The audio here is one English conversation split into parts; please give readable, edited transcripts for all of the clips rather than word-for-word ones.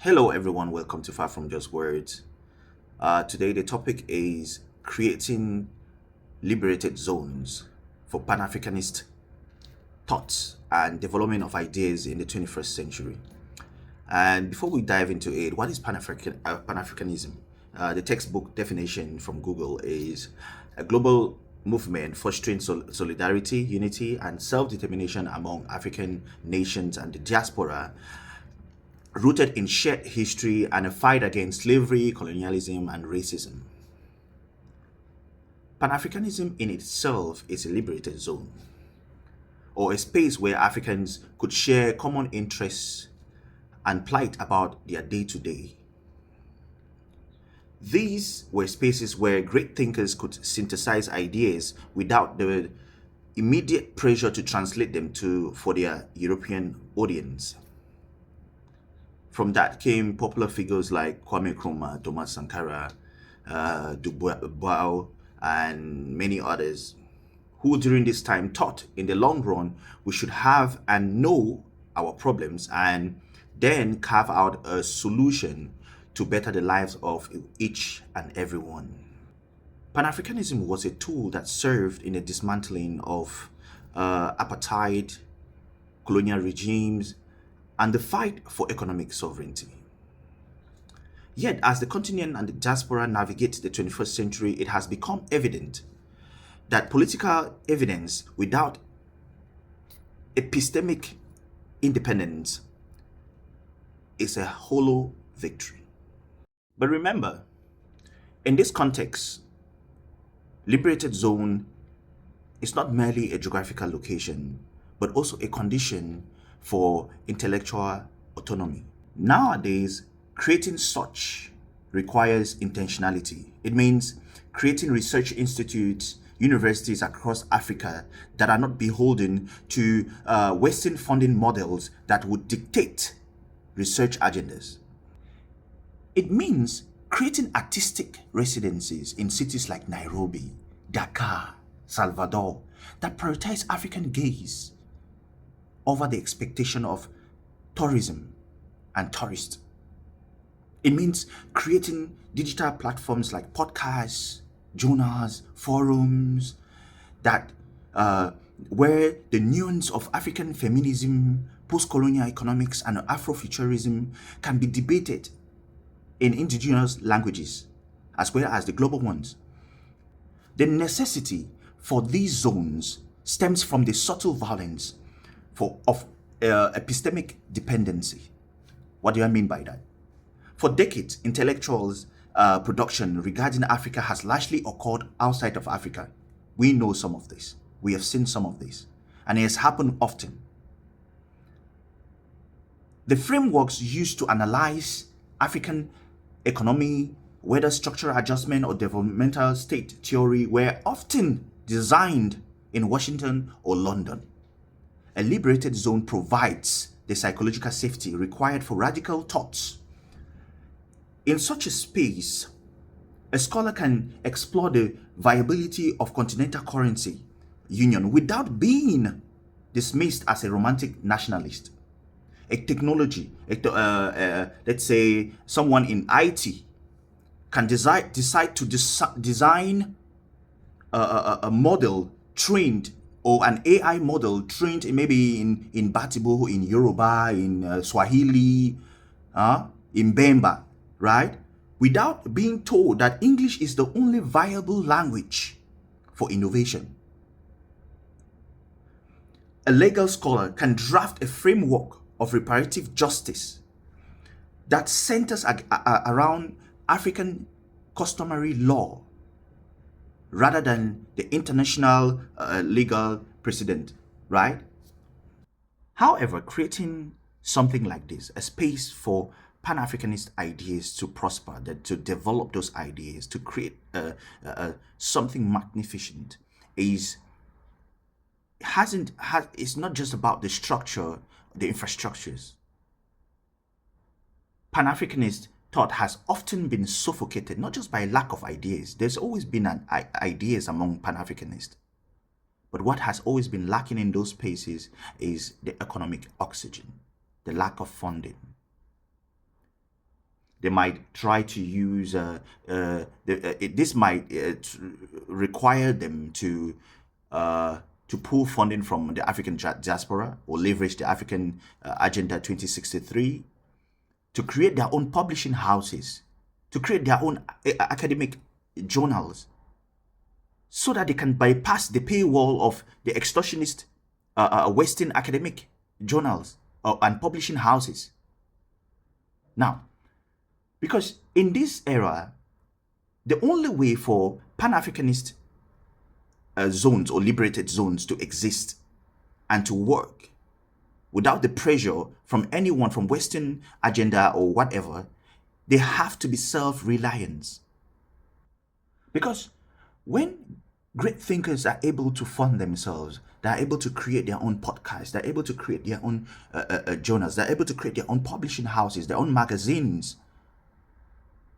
Hello, everyone. Welcome to Far From Just Words. Today, the topic is creating liberated zones for Pan Africanist thoughts and development of ideas in the 21st century. And before we dive into it, what is Pan Africanism? The textbook definition from Google is a global movement fostering solidarity, unity, and self determination among African nations and the diaspora, rooted in shared history and a fight against slavery, colonialism, and racism. Pan-Africanism in itself is a liberated zone, or a space where Africans could share common interests and plight about their day-to-day. These were spaces where great thinkers could synthesize ideas without the immediate pressure to translate them for their European audience. From that came popular figures like Kwame Nkrumah, Thomas Sankara, Dubois, and many others, who during this time thought in the long run we should have and know our problems and then carve out a solution to better the lives of each and everyone. Pan-Africanism was a tool that served in the dismantling of apartheid, colonial regimes, and the fight for economic sovereignty. Yet, as the continent and the diaspora navigate the 21st century, it has become evident that political evidence without epistemic independence is a hollow victory. But remember, in this context, liberated zone is not merely a geographical location, but also a condition for intellectual autonomy. Nowadays, creating such requires intentionality. It means creating research institutes, universities across Africa that are not beholden to Western funding models that would dictate research agendas. It means creating artistic residencies in cities like Nairobi, Dakar, Salvador that prioritize African gaze over the expectation of tourism and tourists. It means creating digital platforms like podcasts, journals, forums that where the nuance of African feminism, post-colonial economics, and Afrofuturism can be debated in indigenous languages as well as the global ones. The necessity for these zones stems from the subtle violence of epistemic dependency. What do I mean by that? For decades, intellectuals' production regarding Africa has largely occurred outside of Africa. We know some of this. We have seen some of this. And it has happened often. The frameworks used to analyze African economy, whether structural adjustment or developmental state theory, were often designed in Washington or London. A liberated zone provides the psychological safety required for radical thoughts. In such a space, a scholar can explore the viability of continental currency union without being dismissed as a romantic nationalist. A technology, let's say someone in IT can decide to design a model trained, or an AI model trained maybe in Batibo, in Yoruba, in Swahili, in Bemba, right? Without being told that English is the only viable language for innovation. A legal scholar can draft a framework of reparative justice that centers around African customary law rather than the international legal precedent, right? However, creating something like this, a space for Pan-Africanist ideas to prosper, to develop those ideas, to create something magnificent, it's not just about the structure, the infrastructures. Pan-Africanist thought has often been suffocated not just by lack of ideas. There's always been ideas among Pan-Africanists. But what has always been lacking in those spaces is the economic oxygen, the lack of funding. They might try to use this might require them to pull funding from the African diaspora or leverage the African Agenda 2063 to create their own publishing houses, to create their own academic journals, so that they can bypass the paywall of the extortionist Western academic journals and publishing houses. Now, because in this era, the only way for Pan-Africanist zones or liberated zones to exist and to work without the pressure from anyone from Western agenda or whatever, they have to be self-reliant. Because when great thinkers are able to fund themselves, they're able to create their own podcasts, they're able to create their own journals, they're able to create their own publishing houses, their own magazines,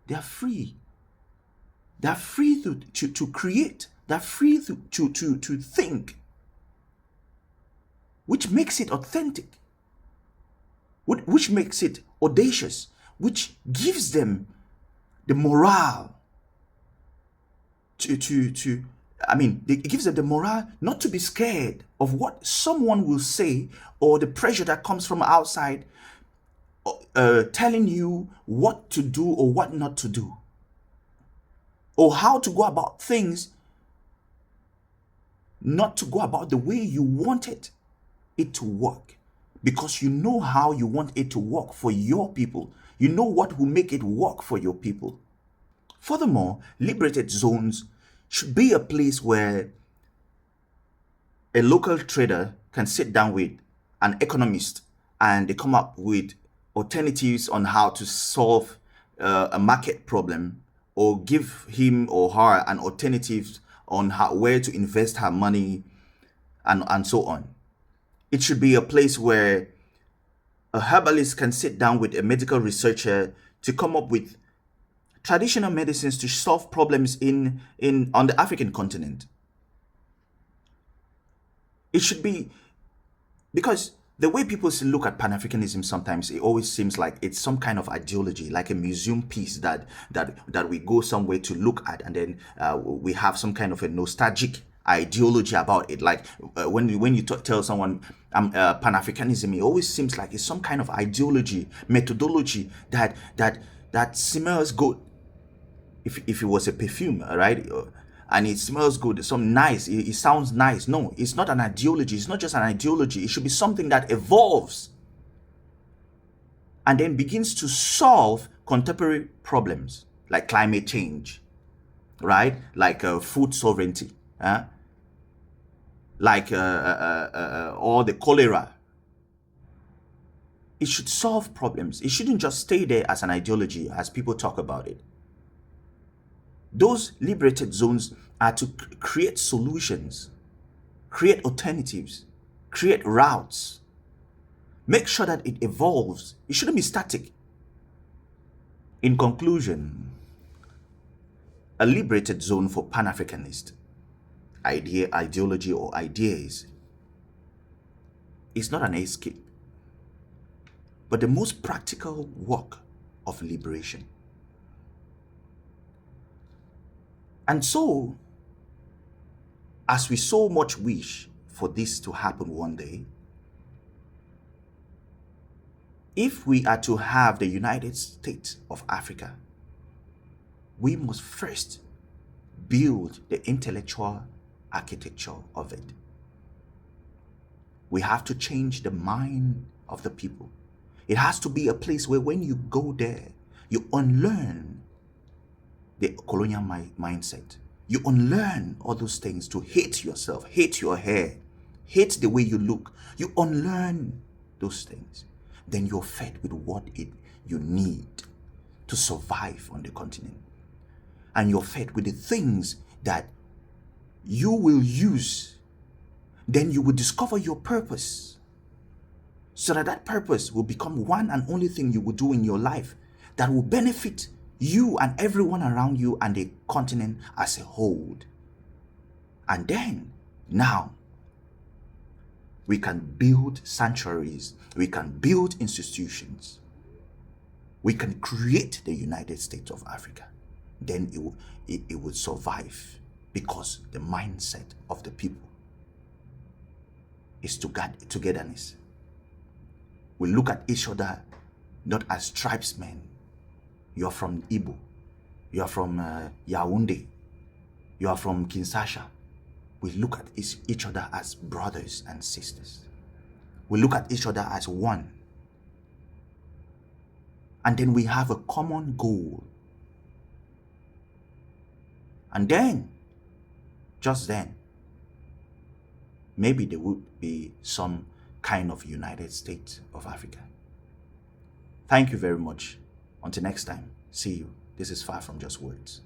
they're free. They're free to create. They're free to think, which makes it authentic, which makes it audacious, which gives them the morale it gives them the morale not to be scared of what someone will say or the pressure that comes from outside telling you what to do or what not to do, or how to go about things, not to go about the way you want it to work, because you know how you want it to work for your people. You know what will make it work for your people. Furthermore, liberated zones should be a place where a local trader can sit down with an economist and they come up with alternatives on how to solve a market problem, or give him or her an alternative on where to invest her money, and so on. It should be a place where a herbalist can sit down with a medical researcher to come up with traditional medicines to solve problems on the African continent. It should be, because the way people look at Pan-Africanism, sometimes it always seems like it's some kind of ideology, like a museum piece that we go somewhere to look at, and then we have some kind of a nostalgic ideology about it. Like when you tell someone Pan-Africanism, it always seems like it's some kind of ideology, methodology that smells good. If it was a perfume, right? And it smells good, it sounds nice. No, it's not an ideology. It's not just an ideology. It should be something that evolves and then begins to solve contemporary problems like climate change, right? Like food sovereignty, like or the cholera. It should solve problems. It shouldn't just stay there as an ideology as people talk about it. Those liberated zones are to create solutions, create alternatives, create routes, make sure that it evolves. It shouldn't be static. In conclusion, a liberated zone for Pan-Africanist ideology or ideas is not an escape, but the most practical work of liberation. And so, as we so much wish for this to happen one day, if we are to have the United States of Africa, we must first build the intellectual architecture of it. We have to change the mind of the people. It has to be a place where when you go there, you unlearn the colonial mindset. You unlearn all those things, to hate yourself, hate your hair, hate the way you look. You unlearn those things. Then you're fed with what you need to survive on the continent. And you're fed with the things that you will use. Then you will discover your purpose, so that purpose will become one and only thing you will do in your life that will benefit you and everyone around you and the continent as a whole. And then, now, we can build sanctuaries, we can build institutions, we can create the United States of Africa. Then it would survive, because the mindset of the people is togetherness. We look at each other not as tribesmen. You're from Igbo, you're from Yaoundé, you are from Kinshasa. We look at each other as brothers and sisters. We look at each other as one. And then we have a common goal. And then, just then, maybe there would be some kind of United States of Africa. Thank you very much. Until next time, see you. This is Far From Just Words.